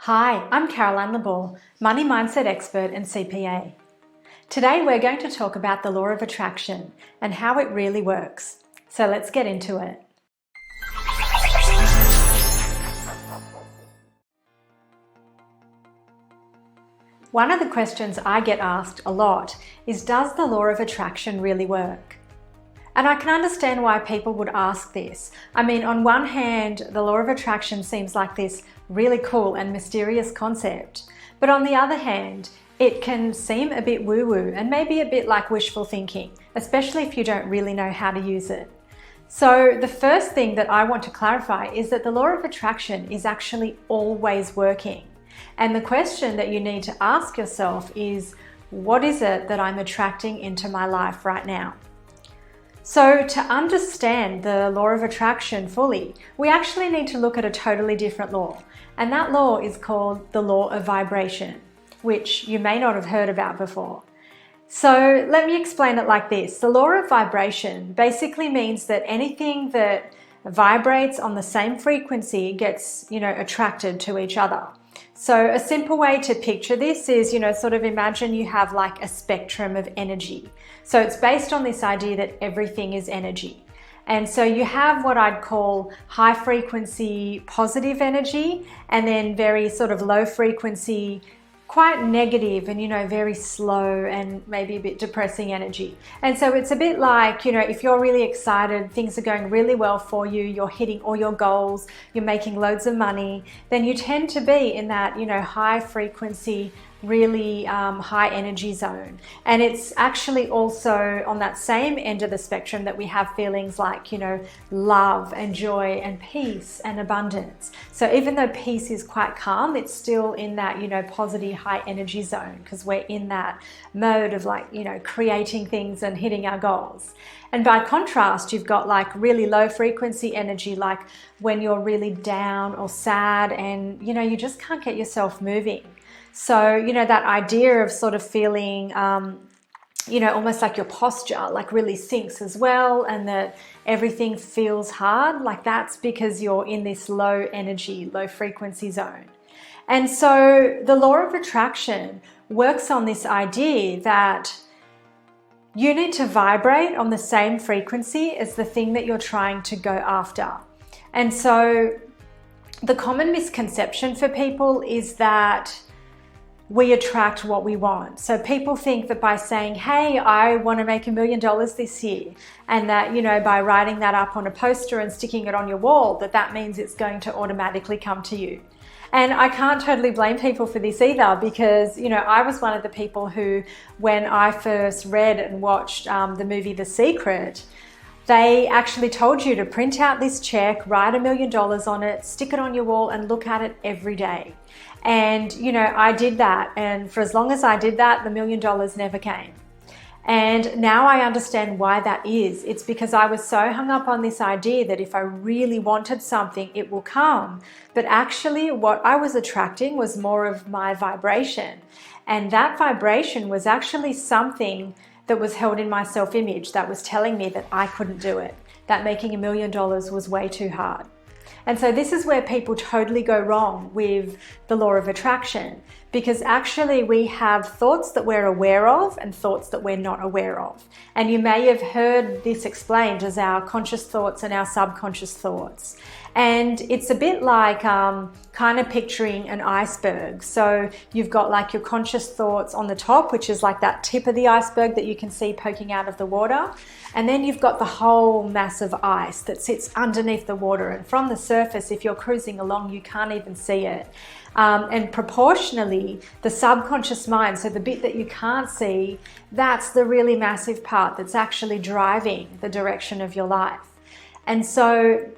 Hi, I'm Caroline Labor, money mindset expert and CPA. Today we're going to talk about the law of attraction and how it really works. So let's get into it. One of the questions I get asked a lot is, does the law of attraction really work? And I can understand why people would ask this. I mean, on one hand, the law of attraction seems like this really cool and mysterious concept. But on the other hand, it can seem a bit woo-woo and maybe a bit like wishful thinking, especially if you don't really know how to use it. So the first thing that I want to clarify is that the law of attraction is actually always working. And the question that you need to ask yourself is, what is it that I'm attracting into my life right now? So to understand the law of attraction fully, we actually need to look at a totally different law. And that law is called the law of vibration, which you may not have heard about before. So let me explain it like this. The law of vibration basically means that anything that vibrates on the same frequency gets, attracted to each other. So a simple way to picture this is, sort of imagine you have like a spectrum of energy. So it's based on this idea that everything is energy. And so you have what I'd call high frequency positive energy, and then very sort of low frequency, quite negative and, very slow and maybe a bit depressing energy. And so it's a bit like, if you're really excited, things are going really well for you, you're hitting all your goals, you're making loads of money, then you tend to be in that, high frequency, really high energy zone. And it's actually also on that same end of the spectrum that we have feelings like, love and joy and peace and abundance. So even though peace is quite calm, it's still in that, positive high energy zone, because we're in that mode of like, creating things and hitting our goals. And by contrast, you've got like really low frequency energy, like when you're really down or sad and, you just can't get yourself moving. So, that idea of sort of feeling, almost like your posture like really sinks as well, and that everything feels hard, like that's because you're in this low energy, low frequency zone. And so the law of attraction works on this idea that you need to vibrate on the same frequency as the thing that you're trying to go after. And so the common misconception for people is that we attract what we want. So people think that by saying, hey, I want to make $1 million this year, and that, by writing that up on a poster and sticking it on your wall, that means it's going to automatically come to you. And I can't totally blame people for this either, because, I was one of the people who, when I first read and watched the movie The Secret, they actually told you to print out this check, write $1 million on it, stick it on your wall and look at it every day. And, I did that. And for as long as I did that, the $1 million never came. And now I understand why that is. It's because I was so hung up on this idea that if I really wanted something, it will come. But actually what I was attracting was more of my vibration. And that vibration was actually something that was held in my self-image that was telling me that I couldn't do it, that making $1 million was way too hard. And so this is where people totally go wrong with the law of attraction, because actually we have thoughts that we're aware of and thoughts that we're not aware of. And you may have heard this explained as our conscious thoughts and our subconscious thoughts. And it's a bit like kind of picturing an iceberg. So you've got like your conscious thoughts on the top, which is like that tip of the iceberg that you can see poking out of the water. And then you've got the whole mass of ice that sits underneath the water. And from the surface, if you're cruising along, you can't even see it. And proportionally, the subconscious mind, so the bit that you can't see, that's the really massive part that's actually driving the direction of your life. And so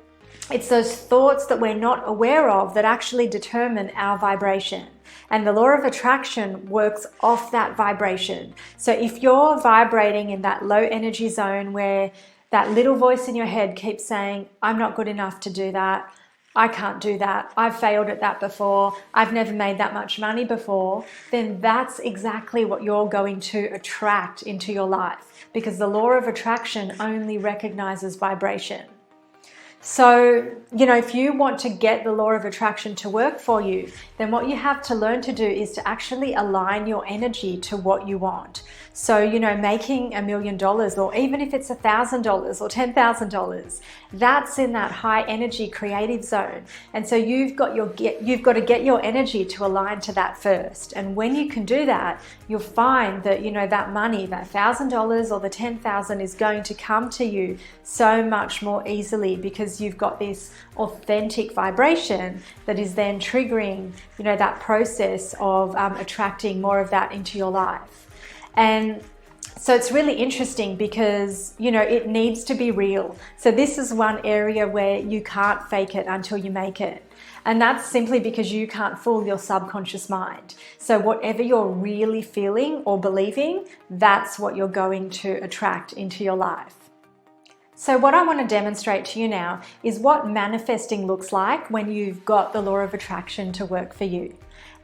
it's those thoughts that we're not aware of that actually determine our vibration. And the law of attraction works off that vibration. So if you're vibrating in that low energy zone where that little voice in your head keeps saying, I'm not good enough to do that, I can't do that, I've failed at that before, I've never made that much money before, then that's exactly what you're going to attract into your life, because the law of attraction only recognizes vibration. So, you know, if you want to get the law of attraction to work for you, then what you have to learn to do is to actually align your energy to what you want. So, you know, making $1 million, or even if it's $1,000 or $10,000, that's in that high energy creative zone. And so you've got to get your energy to align to that first. And when you can do that, you'll find that, you know, that money, that $1,000 or the $10,000 is going to come to you so much more easily, because you've got this authentic vibration that is then triggering, you know, that process of attracting more of that into your life. And so it's really interesting because, you know, it needs to be real. So this is one area where you can't fake it until you make it. And that's simply because you can't fool your subconscious mind. So whatever you're really feeling or believing, that's what you're going to attract into your life. So what I want to demonstrate to you now is what manifesting looks like when you've got the law of attraction to work for you.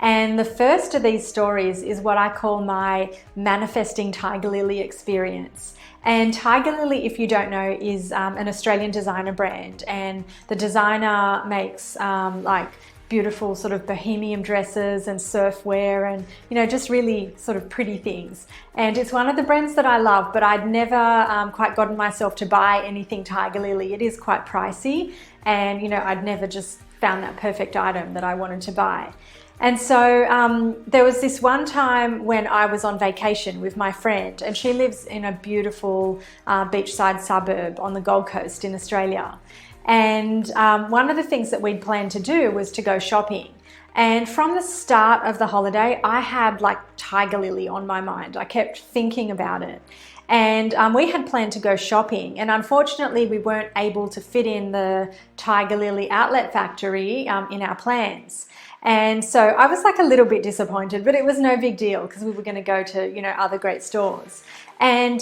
And the first of these stories is what I call my manifesting Tiger Lily experience. And Tiger Lily, if you don't know, is an Australian designer brand, and the designer makes like beautiful sort of bohemian dresses and surf wear and, you know, just really sort of pretty things. And it's one of the brands that I love, but I'd never quite gotten myself to buy anything Tiger Lily. It is quite pricey, and, you know, I'd never just found that perfect item that I wanted to buy. And so there was this one time when I was on vacation with my friend, and she lives in a beautiful beachside suburb on the Gold Coast in Australia. And one of the things that we'd planned to do was to go shopping. And from the start of the holiday, I had like Tiger Lily on my mind. I kept thinking about it. And we had planned to go shopping, and unfortunately we weren't able to fit in the Tiger Lily outlet factory in our plans. And so I was like a little bit disappointed, but it was no big deal because we were going to go to, you know, other great stores. And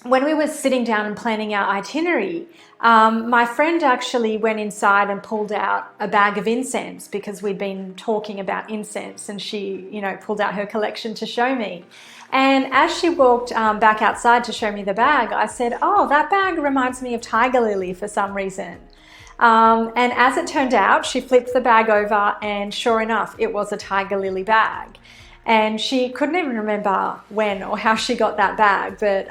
when we were sitting down and planning our itinerary, my friend actually went inside and pulled out a bag of incense, because we'd been talking about incense, and she, you know, pulled out her collection to show me. And as she walked back outside to show me the bag, I said, "Oh, that bag reminds me of Tiger Lily for some reason." And as it turned out, she flipped the bag over, and sure enough, it was a Tiger Lily bag. And she couldn't even remember when or how she got that bag, but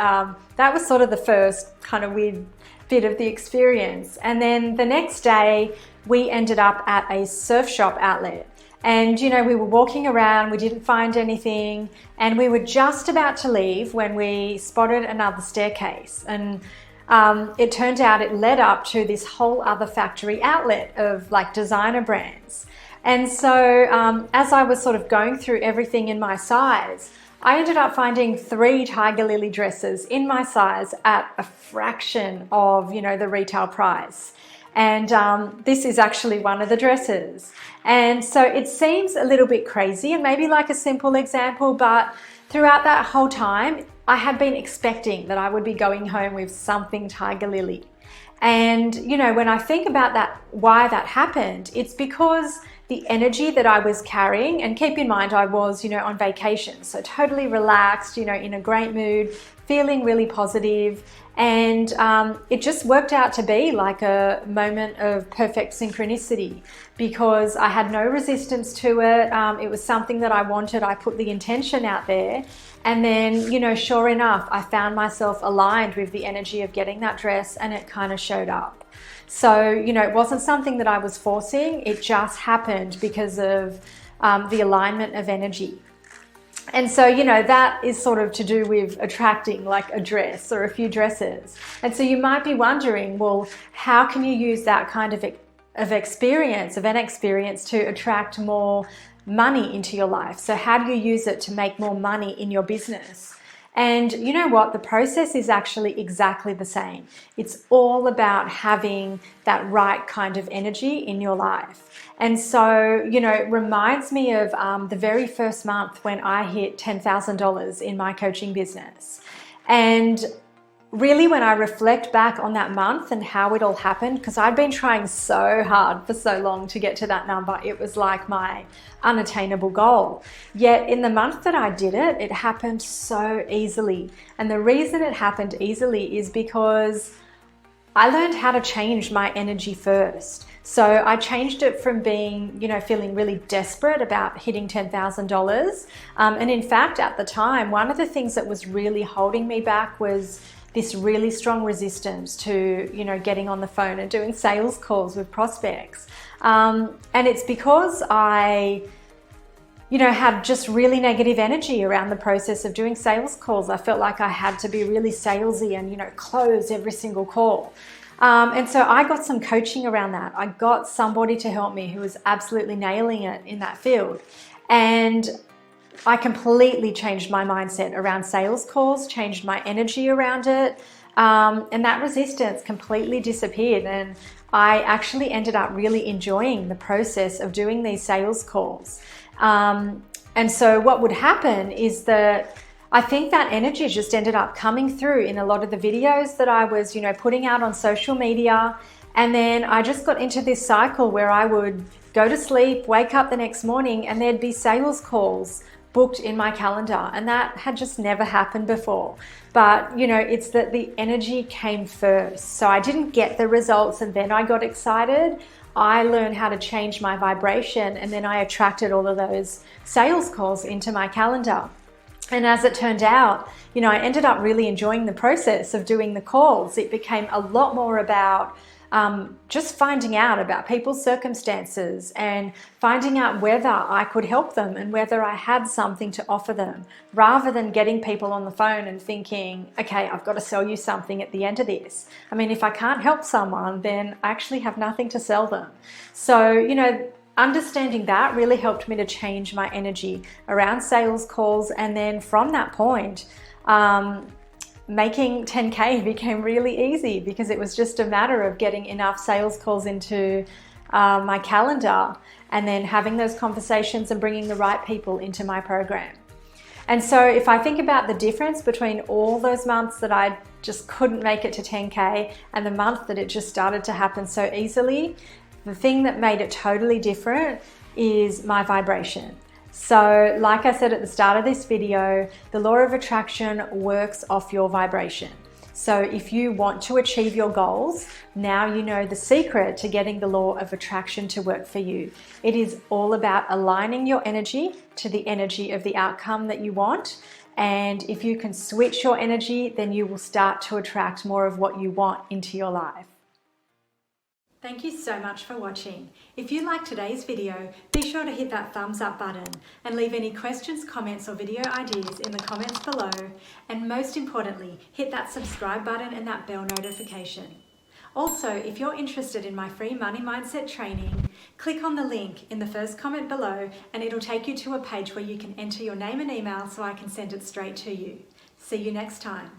that was sort of the first kind of weird bit of the experience. And then the next day, we ended up at a surf shop outlet. And, you know, we were walking around, we didn't find anything, and we were just about to leave when we spotted another staircase. And it turned out it led up to this whole other factory outlet of like designer brands. And so as I was sort of going through everything in my size, I ended up finding 3 Tiger Lily dresses in my size at a fraction of, you know, the retail price. And this is actually one of the dresses. And so it seems a little bit crazy and maybe like a simple example, but throughout that whole time, I had been expecting that I would be going home with something Tiger Lily. And, you know, when I think about that, why that happened, it's because the energy that I was carrying, and keep in mind, I was, you know, on vacation, so totally relaxed, you know, in a great mood, feeling really positive. And it just worked out to be like a moment of perfect synchronicity, because I had no resistance to it. It was something that I wanted. I put the intention out there. And then, you know, sure enough, I found myself aligned with the energy of getting that dress, and it kind of showed up. So, you know, it wasn't something that I was forcing. It just happened because of the alignment of energy. And so, you know, that is sort of to do with attracting like a dress or a few dresses. And so you might be wondering, well, how can you use that kind of experience to attract more money into your life? So how do you use it to make more money in your business? And you know what? The process is actually exactly the same. It's all about having that right kind of energy in your life. And so, you know, it reminds me of the very first month when I hit $10,000 in my coaching business. And really, when I reflect back on that month and how it all happened, because I'd been trying so hard for so long to get to that number, it was like my unattainable goal. Yet in the month that I did it, it happened so easily. And the reason it happened easily is because I learned how to change my energy first. So I changed it from being, feeling really desperate about hitting $10,000. And in fact, at the time, one of the things that was really holding me back was this really strong resistance to, getting on the phone and doing sales calls with prospects. And it's because I had just really negative energy around the process of doing sales calls. I felt like I had to be really salesy and, close every single call. And so I got some coaching around that. I got somebody to help me who was absolutely nailing it in that field. And I completely changed my mindset around sales calls, changed my energy around it. And that resistance completely disappeared. And I actually ended up really enjoying the process of doing these sales calls. And so what would happen is that I think that energy just ended up coming through in a lot of the videos that I was, putting out on social media. And then I just got into this cycle where I would go to sleep, wake up the next morning, and there'd be sales calls booked in my calendar. And that had just never happened before. But, it's that the energy came first. So I didn't get the results and then I got excited. I learned how to change my vibration, and then I attracted all of those sales calls into my calendar. And as it turned out, I ended up really enjoying the process of doing the calls. It became a lot more about just finding out about people's circumstances and finding out whether I could help them and whether I had something to offer them, rather than getting people on the phone and thinking, okay, I've got to sell you something at the end of this. I mean, if I can't help someone, then I actually have nothing to sell them. So, understanding that really helped me to change my energy around sales calls. And then from that point, making 10K became really easy, because it was just a matter of getting enough sales calls into my calendar and then having those conversations and bringing the right people into my program. And so if I think about the difference between all those months that I just couldn't make it to 10K and the month that it just started to happen so easily, the thing that made it totally different is my vibration. So like I said at the start of this video, the law of attraction works off your vibration. So if you want to achieve your goals, now you know the secret to getting the law of attraction to work for you. It is all about aligning your energy to the energy of the outcome that you want. And if you can switch your energy, then you will start to attract more of what you want into your life. Thank you so much for watching. If you liked today's video, be sure to hit that thumbs up button and leave any questions, comments or video ideas in the comments below. And most importantly, hit that subscribe button and that bell notification. Also, if you're interested in my free money mindset training, click on the link in the first comment below and it'll take you to a page where you can enter your name and email so I can send it straight to you. See you next time.